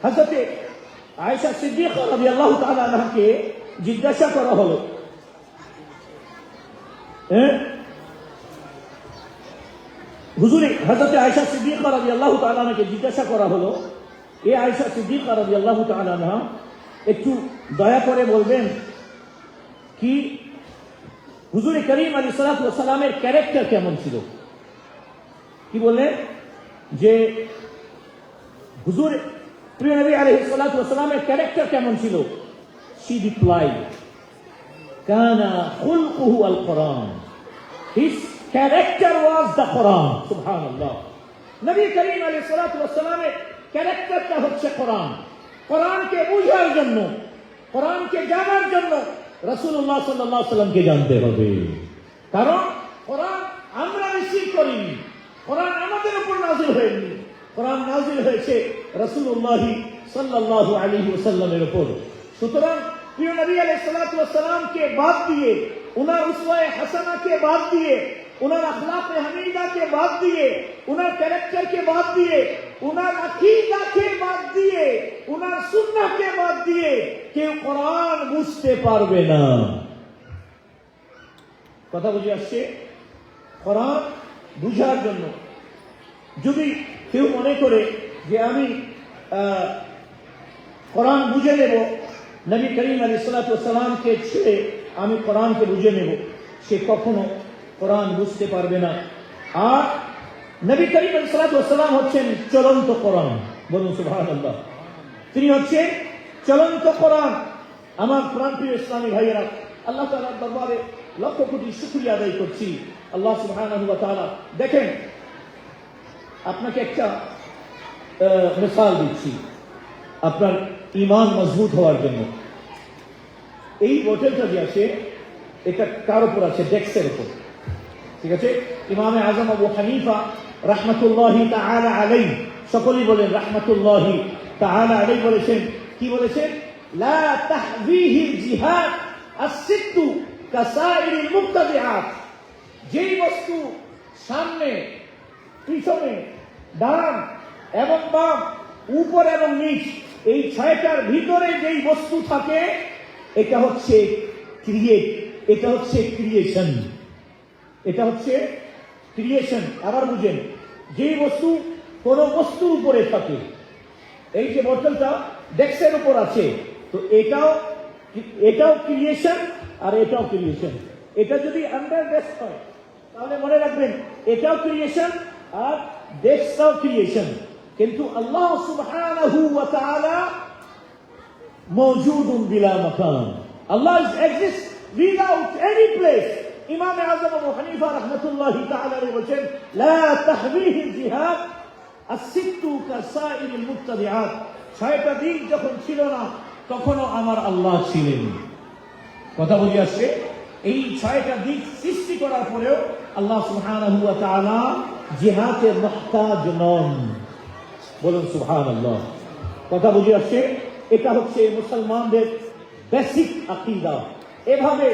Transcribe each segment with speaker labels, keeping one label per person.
Speaker 1: হযরত আয়েশা সিদ্দিকা রাদিয়াল্লাহু তাআলা আনহাকে জিজ্ঞাসা করা হলো, হুজুরে হযরত আয়েশা সিদ্দিকা রাদিয়াল্লাহু তাআলা আনহাকে জিজ্ঞাসা করা হলো, এ আয়েশা সিদ্দিকা রাদিয়াল্লাহু তাআলা আনহা, একটু দয়া করে বলবেন কি হুজুর করিম আলাইহিস সালাতু ওয়াস সালামের ক্যারেক্টার কেমন ছিল? কি বললেন যে হুজুর প্রিয় নবী আলাইহিস সালাতু ওয়াস সালামের ক্যারেক্টার কেমন ছিল? She replied, কানা খুলকুহু আল কোরআন, his character was the Quran. সুবহানাল্লাহ। নবী করিম আলাইহিস সালাতু ওয়াস সালামের ক্যারেক্টারটা হচ্ছে কোরআন। কোরআনকে বুঝার জন্য, কোরআনকে জানার জন্য রাসূলুল্লাহ সাল্লাল্লাহু আলাইহি ওয়াসাল্লামকে জানতে হবে। কারণ কোরআন আমরা রিসিভ করিনি, কোরআন আমাদের উপর নাযিল হয়নি, কোরআন নাযিল হয়েছে রাসূলুল্লাহ সাল্লাল্লাহু আলাইহি ওয়াসাল্লামের উপর। সুতরাং প্রিয় নবী আলাইহিস সালাতু ওয়াস সালামকে বাদ দিয়ে, উনার উসওয়ায়ে হাসানাকে বাদ দিয়ে, উনার আখলাকে হামিদাকে বাদ দিয়ে, উনার ক্যারেক্টারকে বাদ দিয়ে, উনার আকীদাকে বাদ দিয়ে, উনার সুন্নাহকে বাদ দিয়ে কেউ কোরআন বুঝতে পারবে না। কথা বুঝে আসছে? কোরআন বুঝার জন্য যদি কেউ মনে করে যে আমি কোরআন বুঝে নেব, নবী করিম আলাইহিস সালাতু ওয়াস সালামকে ছেড়ে আমি কোরআনকে বুঝে নেব, সে কখনো কোরআন বুঝতে পারবে না। আর নবী করিম আলাইহিস সালাতু ওয়াস সালাম হচ্ছেন চলন্ত কোরআন। বলুন সুবহানাল্লাহ। তিনি হচ্ছেন চলন্ত কোরআন। আমার প্রাণপ্রিয় ইসলামী ভাইয়েরা, আল্লাহ তাআলার দরবারে লক্ষ কোটি শুকরিয়া আদায় করছি। আল্লাহ সুবহানাহু ওয়া তাআলা, দেখেন আপনাকে একটা মিসাল দিচ্ছি আপনার ঈমান মজবুত হওয়ার জন্য। এই বোতলটা যে আছে এটা কার উপর আছে? ডেস্কের উপর, ঠিক আছে? ইমামে আজম আবু হানিফা রাহমাতুল্লাহি তাআলা আলাইহি, সকলেই বলেন রাহমাতুল্লাহি তাআলা আলাইহি, বলেছেন, কি বলেছেন? লা তাহবিহিল জিহাদ আসিত্তু কাসাইরিল মুবতাদিআত। যেই বস্তু সামনে, পিছনে, ডান এবং বাম, উপর এবং নিচ, এই ছয়টার ভিতরে যেই বস্তু থাকে এটা হচ্ছে ক্রিয়েট, এটা হচ্ছে ক্রিয়েশন, এটা হচ্ছে ক্রিয়েশন। আবার বুঝেন, যেই বস্তু কোন বস্তুর উপরে থাকে, এই যে বোতলটা ডেস্কের উপর আছে, তো এটাও ক্রিয়েশন আর এটাও ক্রিয়েশন। এটা যদি আন্ডার ডেস্ক হয় তাহলে মনে রাখবেন এটাও ক্রিয়েশন আর ডেস্কটাও ক্রিয়েশন। কিন্তু আল্লাহ সুবহানাহু ওয়া তাআলা মওজুদুন বিলা মাকান। আল্লাহ exists without any place. ইমাম আযম আবু হানিফা রাহমাতুল্লাহি তাআলা বলেছেন, লা তাহবিহিল জিহাদ আসিত্তু কাসাইরিল মুবতাদিআত। ছয়টা দিক যখন ছিল না তখনও আমার আল্লাহ ছিলেন। কথা বুঝে আসছে? এই ছয়টা দিক সৃষ্টি করার পরেও আল্লাহ সুবহানাহু ওয়া তাআলা জিহাদের মুহতাজ নন। বলুন সুবহানাল্লাহ। কথা বুঝে আসছে? এটা হচ্ছে মুসলমানদের বেসিক আকীদা। এভাবে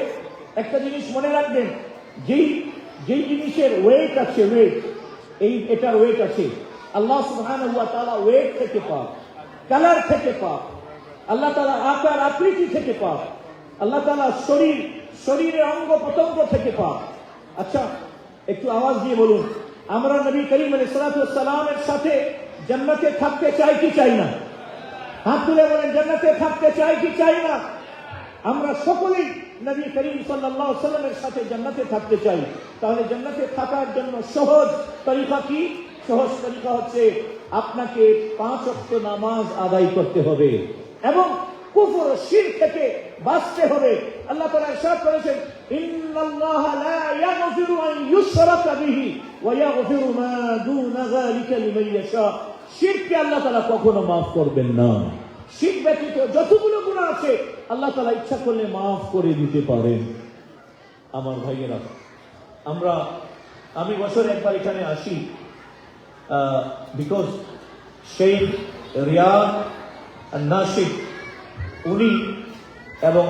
Speaker 1: একটা জিনিস মনে রাখবেন, যেই জিনিসের ওয়েট আছে, এটার ওয়েট আছে। আল্লাহ সুবহানাহু ওয়া তাআলা ওয়েট থেকে পাক, কালার থেকে পাক, আল্লাহ তাআলা আকার আকৃতি থেকে পাক, আল্লাহ তাআলা শরীরের অঙ্গ প্রত্যঙ্গ থেকে পাক। আচ্ছা, একটু আওয়াজ দিয়ে বলুন, আমরা নবী করিম আলাইহিস সালাতু ওয়াস সালামের সাথে জান্নাতে থাকতে চাই কি চাই না? হাত তুলে বলেন, জান্নাতে থাকতে চাই কি চাই না? আমরা সকলেই নবী করিম সাল্লাল্লাহু আলাইহি ওয়াসাল্লামের সাথে জান্নাতে থাকতে চাই। তাহলে জান্নাতে থাকার জন্য সহজ তরিকা কি? সহজ তরিকা হচ্ছে আপনাকে 5 ওয়াক্ত নামাজ আদায় করতে হবে এবং কুফর শিরক থেকে বাঁচতে হবে। আল্লাহ তাআলা ইরশাদ করেছেন, ইন্নাল্লাহা লা ইয়াগফিরু আন ইউশরাকা বিহি ওয়া ইয়াগফিরু মা দুনা যালিকা লিমান ইয়াশা। শিরককে আল্লাহ তাআলা কখনো maaf করবেন না। শিরক ব্যতীত যতগুলো গুনাহ আছে আল্লাহ তাআলা ইচ্ছা করলে maaf করে দিতে পারেন। আমার ভাইয়েরা, আমি বছরে একবার এখানে আসি, বিকজ শেখ রিয়াদ আর নাশিদ উনি এবং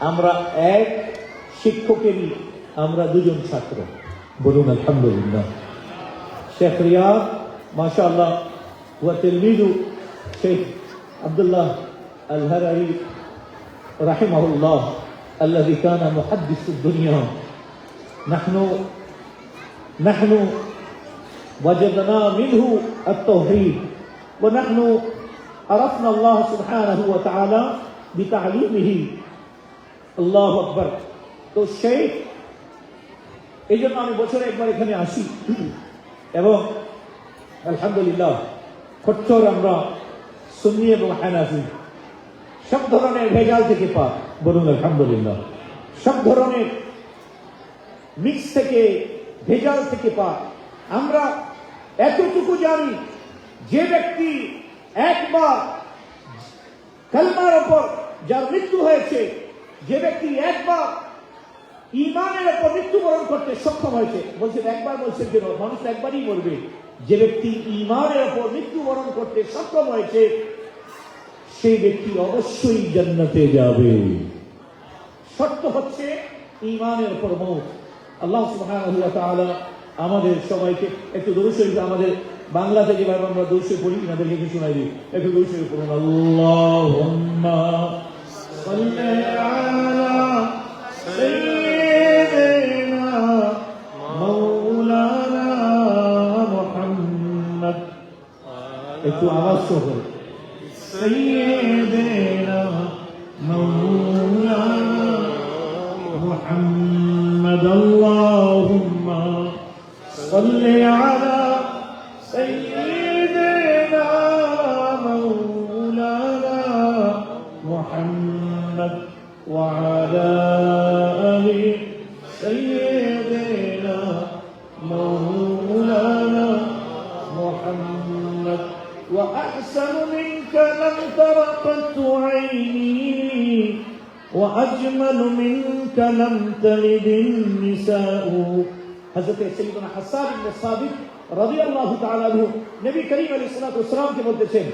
Speaker 1: আমরা এক শিক্ষকেরই আমরা দুজন ছাত্র। বলুন আলহামদুলিল্লাহ। শেখ রিয়াদ মাশাআল্লাহ ওয়া তিলমিযু শেখ আব্দুল্লাহ আল হারারি রাহিমাহুল্লাহ الذي كان محدث الدنيا نحن وجدنا منه التوحيد ونحن عرفنا الله سبحانه وتعالى بتعليمه الله أكبر তো সেই এই জন্য আমি বছরে একবার এখানে আসি এবং আলহামদুলিল্লাহ খচ্চর আমরা সুন্নি এবং হানাফি সব ধরনের ভেজাল থেকে পাক বলুন আলহামদুলিল্লাহ সব ধরনের মিক্স থেকে ভেজাল থেকে পাক আমরা এতটুকু জানি যে ব্যক্তি একবার কালমার উপর যার মৃত্যু হয়েছে যে ব্যক্তি একবার ঈমানের উপর মৃত্যুবরণ করতে সক্ষম হয়েছে বলছেন একবার বলছেন কেন মানুষ একবারই মরবে যে ব্যক্তি ঈমানের উপর মৃত্যুবরণ করতে সক্ষম হয়েছে সেই ব্যক্তি অবশ্যই জান্নাতে যাবে শর্ত হচ্ছে ঈমানের উপর মওত আল্লাহ সুবহানাহু ওয়া তাআলা আমাদের সবাইকে একটু দরুদ শরীফ আমাদের বাংলাতে যেভাবে আমরা দরুদ শরীফ পড়ি আপনাদেরকে একটু শোনাই দিই একটু দরুদ শরীফ পড়ুন আল্লাহুম্মা সাল্লি আলা সাইয়্যিদিনা মাওলানা মুহাম্মদ একটু আওয়াজ সহ سيدنا مولانا محمد اللهم صل على سيدنا مولانا محمد وعلى آل سيدنا مولانا محمد وأحسن منك لم تر قط عيني وأجمل منك لم تلد النساء حضرت سيدنا حسان بن ثابت رضي الله تعالى عنه نبي كريم عليه الصلاة والسلام কে বলতেছেন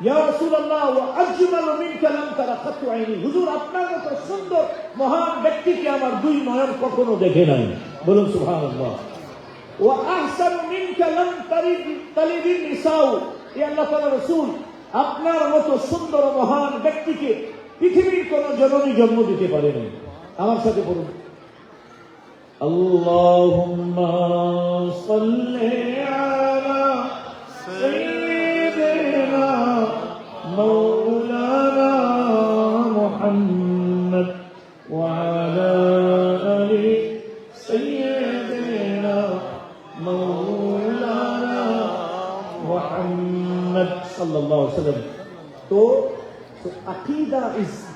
Speaker 1: يا رسول الله وأجمل منك لم تر قط عيني হুজুর আপনার মতো সুন্দর মহান ব্যক্তিকে আমার দুই নয়ন কখনো দেখে নাই বলুন সুবহানাল্লাহ وأحسن منك لم تلد النساء يا الله تعالى رسول আপনার মতো সুন্দর মহান ব্যক্তিকে পৃথিবীর কোন জননী জন্ম দিতে পারে না আমার সাথে পড়ুন আল্লাহুম্মা সাল্লি আলা সাইয়্যিদিনা মাওলানা মুহাম্মদ ওয়া আলা আলি সাইয়্যিদিনা مولانا محمد صلى الله عليه وسلم so aqidah is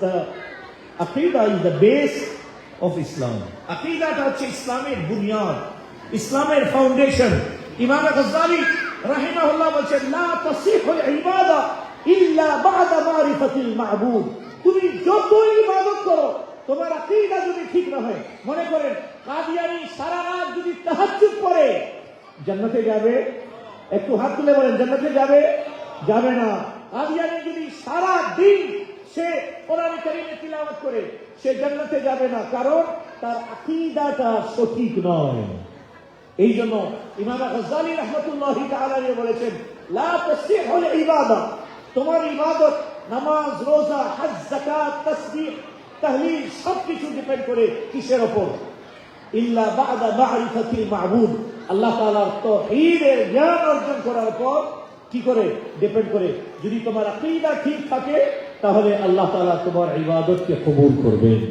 Speaker 1: the base of Islam aqidah হচ্ছে ইসলামের বুনিয়াদ ইসলামের ফাউন্ডেশন ইমাম গাজ্জালি রাহিমাহুল্লাহ বলেন লা তাসিহুল ইবাদা ইল্লা বা'দা মারিফাতিল মা'বুদ তুমি যতই ইবাদত করো তোমার আকীদা যদি ঠিক না হয় মনে করেন কাদিয়ানী সারা রাত যদি তাহাজ্জুদ পড়ে জান্নাতে যাবে একটু হাত তুলে বলেন জান্নাতে যাবে যাবে না কাদিয়ানী যদি সারা দিন সে কোরআন কারীমে তিলাওয়াত করে সে জান্নাতে যাবে না কারণ তার আকীদাটা সঠিক নয় এইজন্য ইমাম গাজ্জালি রাহমাতুল্লাহি তাআলা আলাইহি বলেছেন লা তাসিহুল ইবাদা তোমার ইবাদত নামাজ রোজা হজ যাকাত তাসবিহ তাহলিল সবকিছু ডিপেন্ড করে কিসের উপর ইল্লা বা'দা মারিফাতিল মা'বুদ আল্লাহ তাআলার তাওহীদের জ্ঞান অর্জন করার পর কি করে ডিপেন্ড করে যদি তোমার আকীদা ঠিক থাকে তাহলে আল্লাহ তাআলা তোমার ইবাদতকে কবুল করবেন